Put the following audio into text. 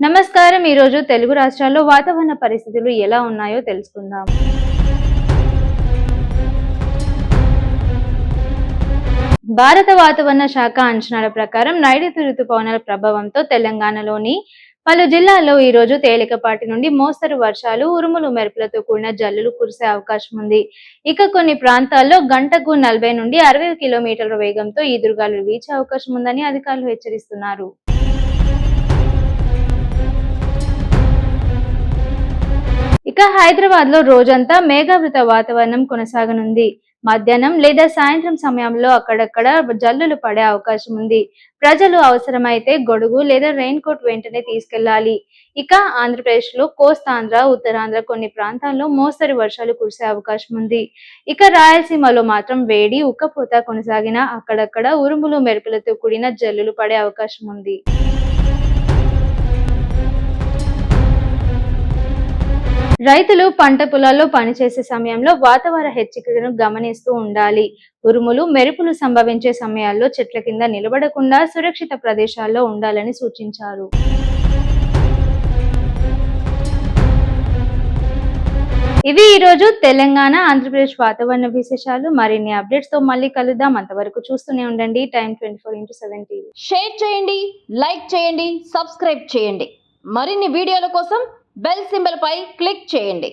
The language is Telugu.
నమస్కారం. ఈ రోజు తెలుగు రాష్ట్రాల్లో వాతావరణ పరిస్థితులు ఎలా ఉన్నాయో తెలుసుకుందాం. భారత వాతావరణ శాఖ అంచనాల ప్రకారం నైరుతి రుతుపవనాల ప్రభావంతో తెలంగాణలోని పలు జిల్లాల్లో ఈ రోజు తేలికపాటి నుండి మోస్తరు వర్షాలు, ఉరుములు మెరుపులతో కూడిన జల్లులు కురిసే అవకాశం ఉంది. ఇక కొన్ని ప్రాంతాల్లో గంటకు 40 నుండి 60 కిలోమీటర్ల వేగంతో ఈదురుగాలులు వీచే అవకాశం ఉందని అధికారులు హెచ్చరిస్తున్నారు. ఇక హైదరాబాద్ లో రోజంతా మేఘావృత వాతావరణం కొనసాగనుంది. మధ్యాహ్నం లేదా సాయంత్రం సమయంలో అక్కడక్కడ జల్లులు పడే అవకాశం ఉంది. ప్రజలు అవసరమైతే గొడుగు లేదా రెయిన్ కోట్ వెంటనే తీసుకెళ్లాలి. ఇక ఆంధ్రప్రదేశ్ లో కోస్తాంధ్ర, ఉత్తరాంధ్ర కొన్ని ప్రాంతాల్లో మోస్తరు వర్షాలు కురిసే అవకాశం ఉంది. ఇక రాయలసీమలో మాత్రం వేడి, ఉక్కపోత కొనసాగిన అక్కడక్కడ ఉరుములు మెరుపులతో కూడిన జల్లులు పడే అవకాశం ఉంది. రైతులు పంట పొలాల్లో పనిచేసే సమయంలో వాతావరణ హెచ్చరికలను గమనిస్తూ ఉండాలి. ఉరుములు, మెరుపులు సంభవించే సమయాల్లో చెట్ల కింద నిలబడకుండా సురక్షిత ప్రదేశాల్లో ఉండాలని సూచించారు. ఇవి ఈ రోజు తెలంగాణ, ఆంధ్రప్రదేశ్ వాతావరణ విశేషాలు. మరిన్ని అప్డేట్స్ తో మళ్ళీ కలుద్దాం. అంతవరకు చూస్తూనే ఉండండి టైమ్ 24x7 టీవీ. షేర్ చేయండి, లైక్ చేయండి, సబ్స్క్రైబ్ చేయండి. మరిన్ని వీడియోల కోసం బెల్ సింబల్ పై క్లిక్ చేయండి.